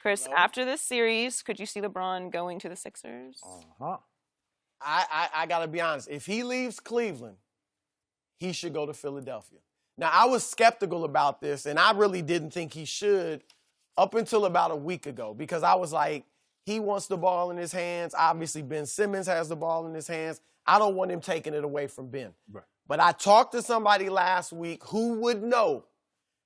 Chris, after this series, could you see LeBron going to the Sixers? I got to be honest. If he leaves Cleveland, he should go to Philadelphia. Now, I was skeptical about this, and I really didn't think he should up until about a week ago because I was like, he wants the ball in his hands. Obviously, Ben Simmons has the ball in his hands. I don't want him taking it away from Ben. Right. But I talked to somebody last week who would know,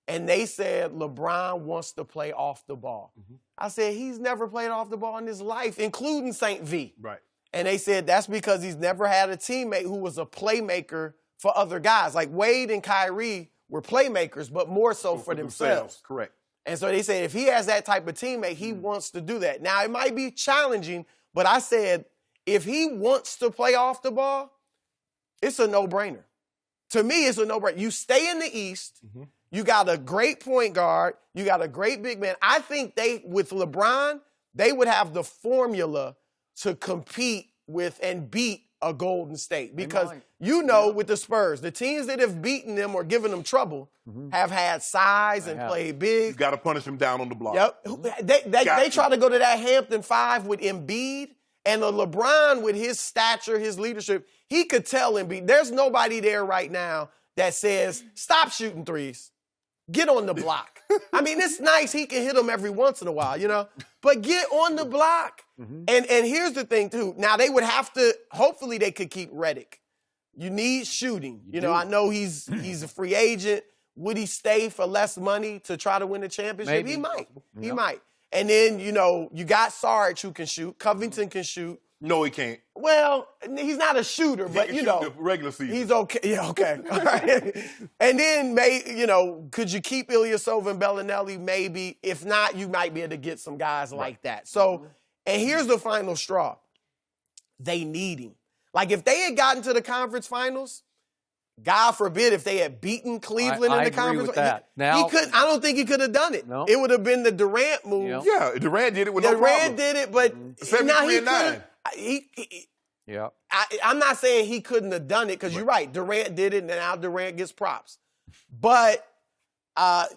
and they said LeBron wants to play off the ball. Mm-hmm. I said, he's never played off the ball in his life, including St. V. Right. And they said that's because he's never had a teammate who was a playmaker for other guys. Like Wade and Kyrie were playmakers, but more so for themselves. Correct. And so they said if he has that type of teammate, he wants to do that. Now, it might be challenging, but I said if he wants to play off the ball, it's a no-brainer. To me, it's a no-brainer. You stay in the East. Mm-hmm. You got a great point guard. You got a great big man. I think with LeBron, they would have the formula to compete with and beat a Golden State. Because with the Spurs, the teams that have beaten them or given them trouble have had size and played big. You got to punish them down on the block. Yep. They try to go to that Hampton 5 with Embiid, and LeBron with his stature, his leadership, he could tell Embiid, there's nobody there right now that says, stop shooting threes. Get on the block. I mean, it's nice he can hit them every once in a while, but get on the block. Mm-hmm. And here's the thing, too. Now, they would have to, hopefully they could keep Redick. You need shooting. I know he's a free agent. Would he stay for less money to try to win the championship? Maybe. He might. Yeah. He might. And then, you got Sarge who can shoot. Covington can shoot. No, he can't. Well, he's not a shooter, but, the regular season. He's okay. Yeah, okay. All right. And then, could you keep Ilyasova and Bellinelli? Maybe. If not, you might be able to get some guys like that. So, and here's the final straw. They need him. Like, if they had gotten to the conference finals, God forbid if they had beaten Cleveland in the conference. With that. I don't think he could have done it. No. It would have been the Durant move. Yeah, Durant did it with no problem. Durant did it, but 73-9. I'm not saying he couldn't have done it because you're right. Durant did it, and now Durant gets props. But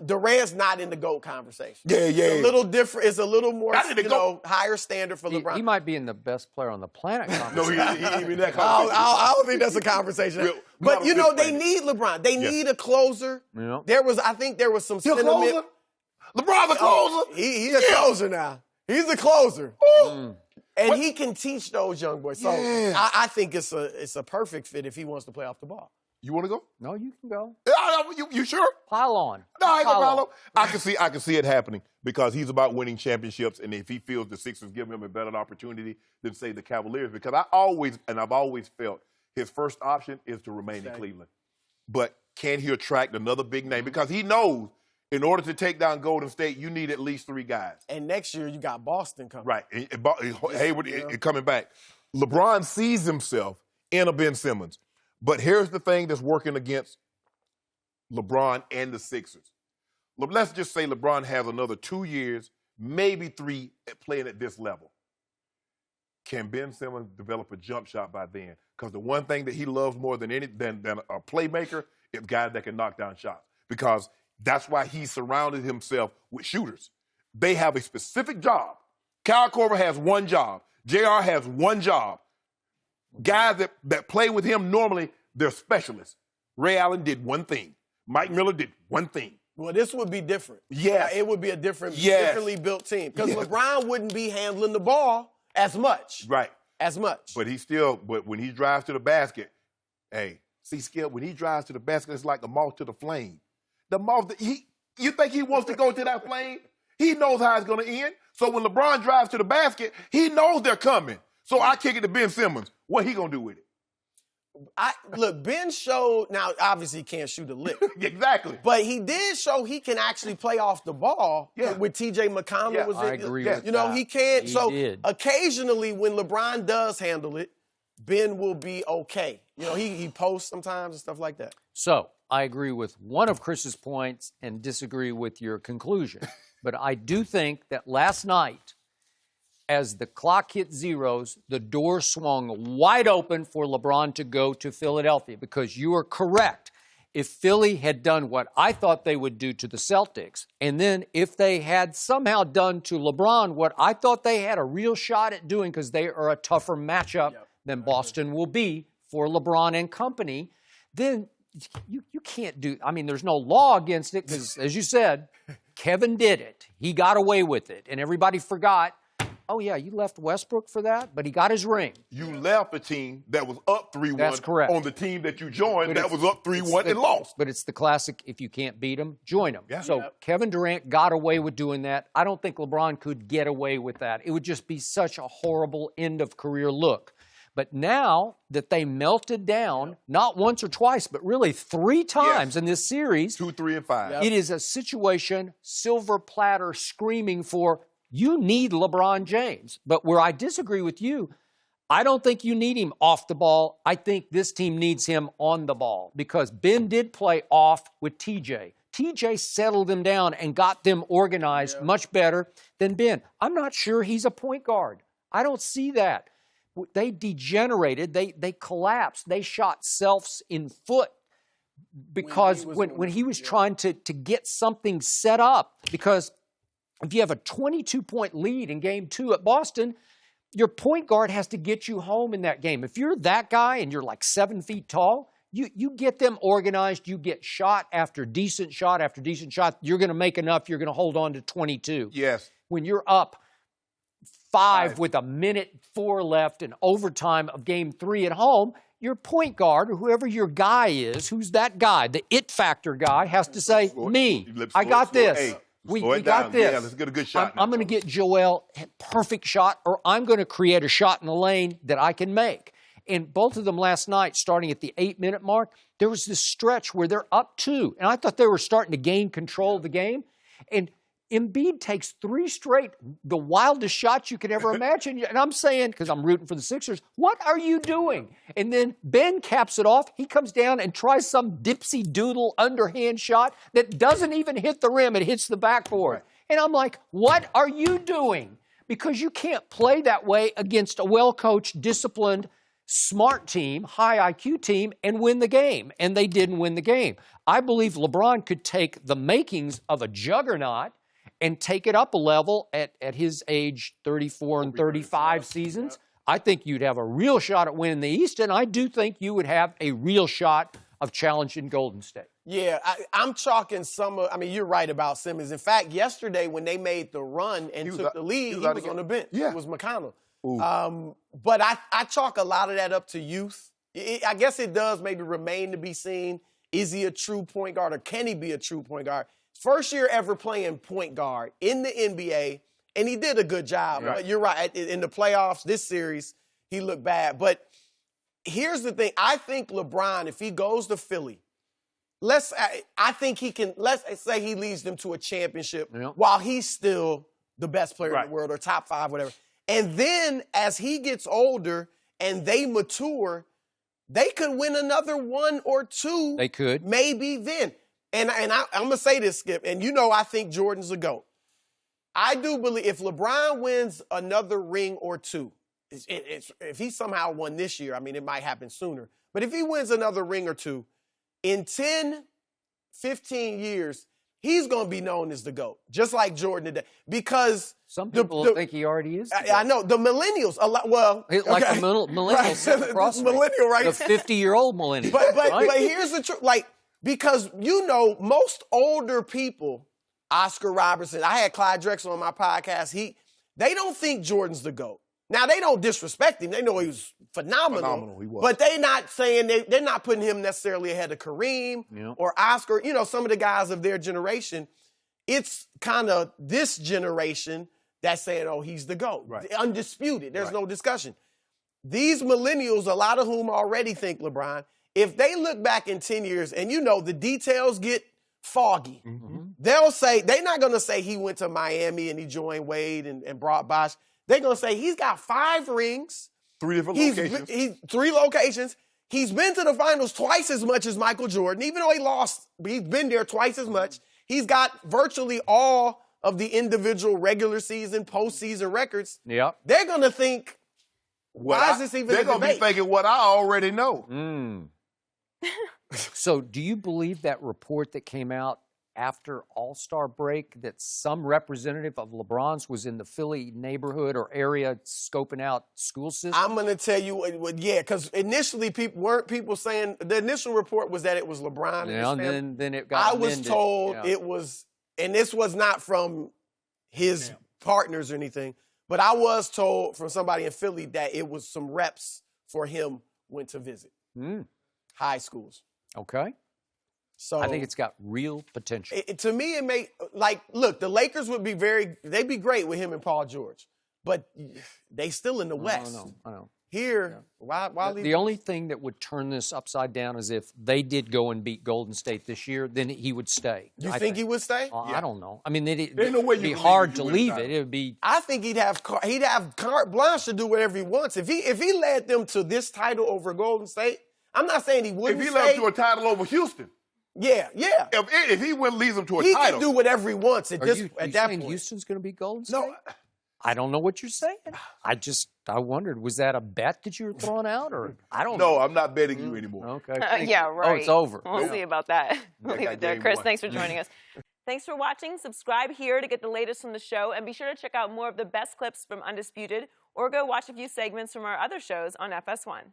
Durant's not in the GOAT conversation. Yeah. It's a little different. It's a little more, higher standard for LeBron. He might be in the best player on the planet conversation. No, he ain't in that conversation. I don't think that's a conversation. But, they need LeBron. They need a closer. Yeah. I think there was some sentiment. Closer? LeBron's a closer? He's a closer now. He's a closer. And he can teach those young boys. So I think it's a perfect fit if he wants to play off the ball. You want to go? No, you can go. You sure? Pile on. No, I ain't gonna pile on. I can see it happening because he's about winning championships, and if he feels the Sixers give him a better opportunity than, say, the Cavaliers, because I've always felt his first option is to remain in Cleveland. But can he attract another big name? Because he knows in order to take down Golden State, you need at least 3 guys. And next year, you got Boston coming. Right. Hayward coming back. LeBron sees himself in a Ben Simmons. But here's the thing that's working against LeBron and the Sixers. Let's just say LeBron has another 2 years, maybe 3, playing at this level. Can Ben Simmons develop a jump shot by then? Because the one thing that he loves more than a playmaker is guys that can knock down shots. Because that's why he surrounded himself with shooters. They have a specific job. Kyle Korver has one job. JR has one job. Guys that play with him, normally, they're specialists. Ray Allen did one thing. Mike Miller did one thing. Well, this would be different. Yeah. It would be a differently built team. Because LeBron wouldn't be handling the ball as much. Right. As much. But when he drives to the basket, Skip, when he drives to the basket, it's like a moth to the flame. The moth, you think he wants to go to that flame? He knows how it's going to end. So when LeBron drives to the basket, he knows they're coming. So I kick it to Ben Simmons. What he going to do with it? Look, Ben showed, now obviously he can't shoot a lick. Exactly. But he did show he can actually play off the ball with T.J. McConnell. Yeah, was I agree with that. He can't. He did. Occasionally when LeBron does handle it, Ben will be okay. He posts sometimes and stuff like that. So I agree with one of Chris's points and disagree with your conclusion. But I do think that last night, as the clock hit zeros, the door swung wide open for LeBron to go to Philadelphia because you are correct. if Philly had done what I thought they would do to the Celtics, and then if they had somehow done to LeBron what I thought they had a real shot at doing, because they are a tougher matchup than Boston will be for LeBron and company, then you can't do, I mean, there's no law against it because, as you said, Kevin did it. He got away with it, and everybody forgot, oh, yeah, you left Westbrook for that, but he got his ring. You left a team that was up 3-1 That's correct. on the team that you joined that was up 3-1 and lost. But it's the classic, if you can't beat them, join them. Yeah. So Kevin Durant got away with doing that. I don't think LeBron could get away with that. It would just be such a horrible end-of-career look. But now that they melted down, not once or twice, but really 3 times in this series. 2, 3, and 5. It is a situation, silver platter screaming for, you need LeBron James. But where I disagree with you, I don't think you need him off the ball. I think this team needs him on the ball because Ben did play off with TJ. TJ settled them down and got them organized much better than Ben. I'm not sure he's a point guard. I don't see that. They degenerated. They collapsed. They shot selves in foot because when he was trying to get something set up, because if you have a 22-point lead in Game 2 at Boston, your point guard has to get you home in that game. If you're that guy and you're like 7 feet tall, you get them organized, you get shot after decent shot after decent shot, you're going to make enough, you're going to hold on to 22. Yes. When you're up 5 with 1:04 left in overtime of Game 3 at home, your point guard or whoever your guy is, who's that guy, the it factor guy, has to say, I got this. Hey. We Slow it got down. this. Yeah, let's get a good shot. I'm going to get Joel a perfect shot, or I'm going to create a shot in the lane that I can make. And both of them last night, starting at the 8-minute mark, there was this stretch where they're up 2. And I thought they were starting to gain control of the game. And Embiid takes 3 straight, the wildest shots you could ever imagine. And I'm saying, because I'm rooting for the Sixers, what are you doing? And then Ben caps it off. He comes down and tries some dipsy-doodle underhand shot that doesn't even hit the rim. It hits the backboard. And I'm like, what are you doing? Because you can't play that way against a well-coached, disciplined, smart team, high IQ team, and win the game. And they didn't win the game. I believe LeBron could take the makings of a juggernaut and take it up a level at his age, 34 and 35 seasons. I think you'd have a real shot at winning the East, and I do think you would have a real shot of challenging Golden State. Yeah, I'm chalking you're right about Simmons. In fact, yesterday when they made the run and took the lead, he was on the bench. Yeah. It was McConnell. But I chalk a lot of that up to youth. I guess it does maybe remain to be seen. Is he a true point guard, or can he be a true point guard? First year ever playing point guard in the NBA, and he did a good job. Right. You're right. In the playoffs, this series, he looked bad. But here's the thing. I think LeBron, if he goes to Philly, I think he can, let's say he leads them to a championship while he's still the best player in the world or top 5, whatever. And then as he gets older and they mature, they could win another 1 or 2. They could. Maybe then. And I'm going to say this, Skip, and you know I think Jordan's a GOAT. I do believe if LeBron wins another ring or 2, if he somehow won this year, I mean, it might happen sooner. But if he wins another ring or 2, in 10, 15 years, he's going to be known as the GOAT, just like Jordan today. Because some people think he already is. I know. The millennials, like the millennials across millennial, right? The 50-year-old millennial. But here's the truth. Like, because, most older people, Oscar Robertson, I had Clyde Drexler on my podcast, they don't think Jordan's the GOAT. Now, they don't disrespect him. They know he was phenomenal. He was. But they're not saying, they're not putting him necessarily ahead of Kareem or Oscar, some of the guys of their generation. It's kind of this generation that's saying, oh, he's the GOAT. Right. Undisputed. There's no discussion. These millennials, a lot of whom already think LeBron, if they look back in 10 years and, the details get foggy, they'll say, they're not going to say he went to Miami and he joined Wade and brought Bosh. They're going to say he's got 5 rings. 3 different locations. He's 3 locations. He's been to the finals twice as much as Michael Jordan. Even though he lost, he's been there twice as much. He's got virtually all of the individual regular season, postseason records. Yep. They're going to think, why is this even a debate? They're going to be thinking what I already know. So do you believe that report that came out after All-Star break that some representative of LeBron's was in the Philly neighborhood or area scoping out school systems? I'm going to tell you, yeah, because initially people saying the initial report was that it was LeBron. Yeah, and then it got I was amended. told Yeah. it was, and this was not from his partners or anything, but I was told from somebody in Philly that it was some reps for him went to visit high schools. Okay. So I think it's got real potential. to me, it may look, the Lakers would be they'd be great with him and Paul George, but they still in the West. I know. Here, why leave? The only thing that would turn this upside down is if they did go and beat Golden State this year, then he would stay. You think he would stay? I don't know. I mean, it'd no way you be can hard leave to if you leave win it. It would be. I think he'd have carte blanche to do whatever he wants. If he led them to this title over Golden State, I'm not saying he wouldn't. If he stay. led to a title over Houston, yeah. if he leads them to a He title, can do whatever he wants at Are this you at that saying point. Houston's going to be Golden State? No, I don't know what you're saying. I wondered, was that a bet that you were throwing out, or I don't know. no, I'm not betting you anymore. Okay. thank Yeah, you. right. Oh, it's over. We'll see about that. We'll leave got it there. game Chris, one. thanks for joining us. Thanks for watching. Subscribe here to get the latest from the show, and be sure to check out more of the best clips from Undisputed, or go watch a few segments from our other shows on FS1.